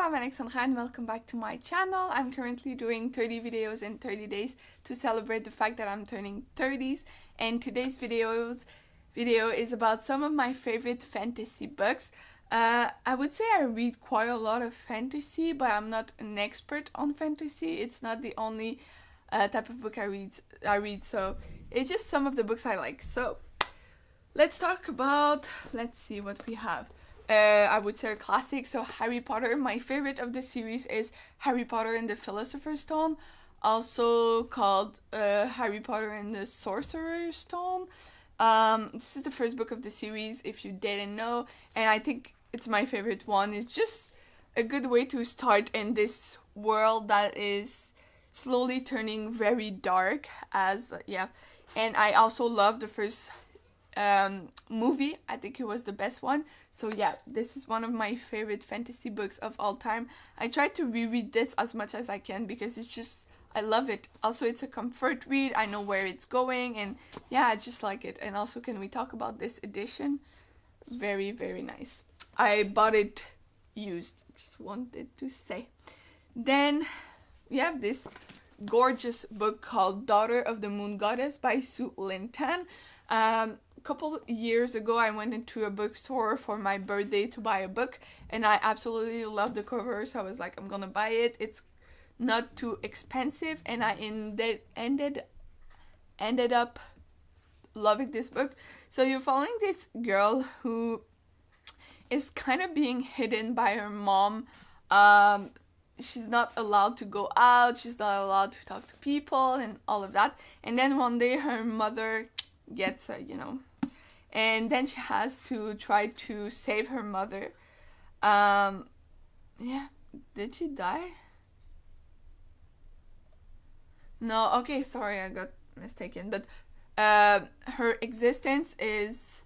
I'm Alexandra and welcome back to my channel. I'm currently doing 30 videos in 30 days to celebrate the fact that I'm turning 30s, and today's video is about some of my favorite fantasy books. I would say I read quite a lot of fantasy, but I'm not an expert on fantasy. It's not the only type of book I read, so it's just some of the books I like. So let's talk about, let's see what we have. I would say a classic, so Harry Potter. My favorite of the series is Harry Potter and the Philosopher's Stone, also called Harry Potter and the Sorcerer's Stone. This is the first book of the series, if you didn't know, and I think it's my favorite one. It's just a good way to start in this world that is slowly turning very dark, and I also love the first movie. I think it was the best one. So yeah, this is one of my favorite fantasy books of all time. I try to reread this as much as I can because it's just, I love it. Also, it's a comfort read. I know where it's going, and yeah, I just like it. And also, can we talk about this edition? Very, very nice. I bought it used, just wanted to say. Then we have this gorgeous book called Daughter of the Moon Goddess by Su Lin Tan. Couple years ago, I went into a bookstore for my birthday to buy a book, and I absolutely loved the cover, so I was like, I'm gonna buy it. It's not too expensive, and I ended up loving this book. So you're following this girl who is kind of being hidden by her mom. She's not allowed to go out, she's not allowed to talk to people and all of that, and then one day her mother gets her, and then she has to try to save her mother. Did she die? No, okay, sorry, I got mistaken, but her existence is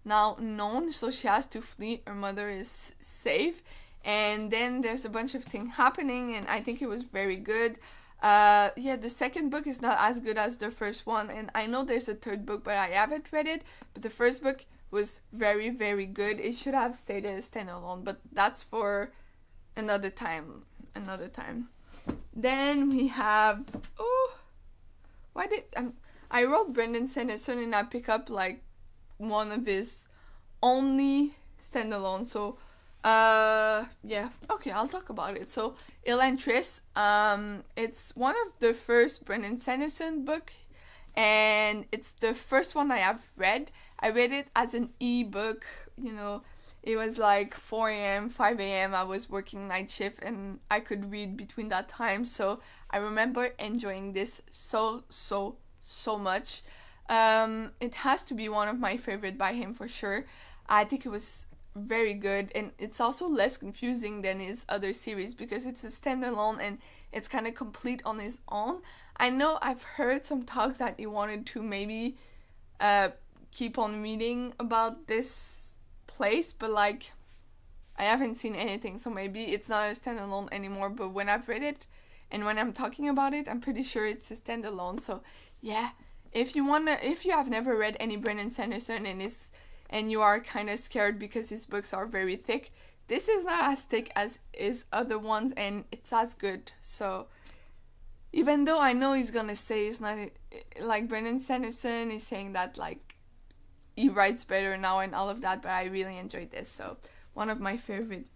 now known, so she has to flee. Her mother is safe, and then there's a bunch of things happening, and I think it was very good. The second book is not as good as the first one, and I know there's a third book, but I haven't read it. But the first book was very, very good. It should have stayed as a standalone, but that's for another time. Then we have, I wrote Brandon Sanderson, and I pick up like one of his only standalone, so okay, I'll talk about it. So Elantris, it's one of the first Brandon Sanderson book, and it's the first one I have read. I read it as an e-book. It was like 4 a.m., 5 a.m. I was working night shift, and I could read between that time, so I remember enjoying this so much. It has to be one of my favorite by him for sure. I think it was very good, and it's also less confusing than his other series because it's a standalone and it's kind of complete on his own. I know I've heard some talks that he wanted to maybe keep on reading about this place, but like I haven't seen anything, so maybe it's not a standalone anymore. But when I've read it and when I'm talking about it, I'm pretty sure it's a standalone. So yeah, if you have never read any Brandon Sanderson and you are kind of scared because his books are very thick, this is not as thick as his other ones, and it's as good. So even though I know he's gonna say it's not like Brandon Sanderson is saying that like he writes better now and all of that, but I really enjoyed this. So one of my favorite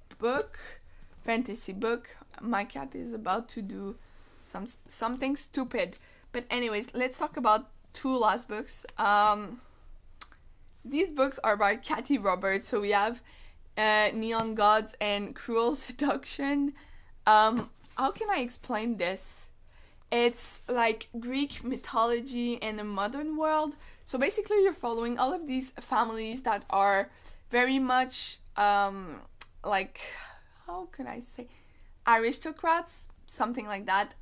fantasy book. My cat is about to do something stupid, but anyways, let's talk about two last books. These books are by Kathy Roberts. So we have Neon Gods and Cruel Seduction. How can I explain this? It's like Greek mythology in a modern world. So basically you're following all of these families that are very much like, how can I say, aristocrats, something like that.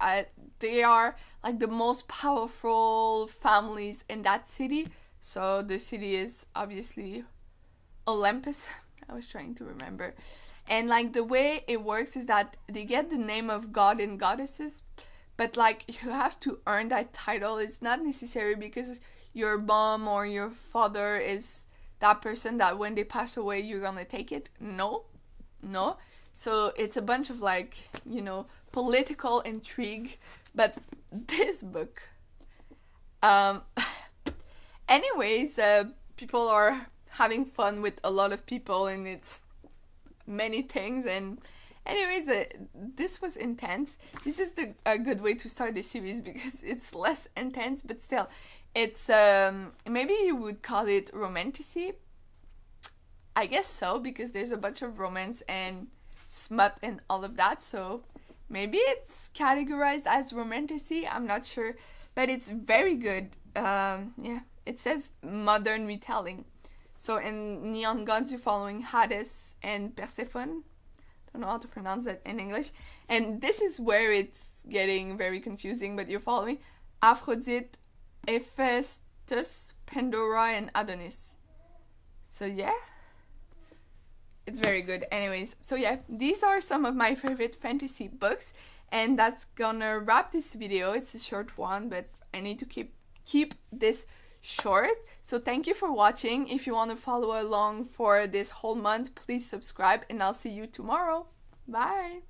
They are like the most powerful families in that city. So the city is obviously Olympus. I was trying to remember. And like the way it works is that they get the name of god and goddesses, but like you have to earn that title. It's not necessary because your mom or your father is that person that when they pass away you're gonna take it. No. So it's a bunch of like, you know, political intrigue. But this book, anyways, people are having fun with a lot of people, and it's many things. And anyways, this was intense. This is a good way to start the series because it's less intense, but still, it's maybe you would call it romantasy. I guess so, because there's a bunch of romance and smut and all of that, so maybe it's categorized as romantasy, I'm not sure, but it's very good. Yeah, it says modern retelling. So in Neon Gods, you're following Hades and Persephone. Don't know how to pronounce that in English. And this is where it's getting very confusing, but you're following Aphrodite, Hephaestus, Pandora, and Adonis. So yeah, it's very good. Anyways, so yeah, these are some of my favorite fantasy books, and that's gonna wrap this video. It's a short one, but I need to keep this short. So thank you for watching. If you want to follow along for this whole month, please subscribe, and I'll see you tomorrow. Bye.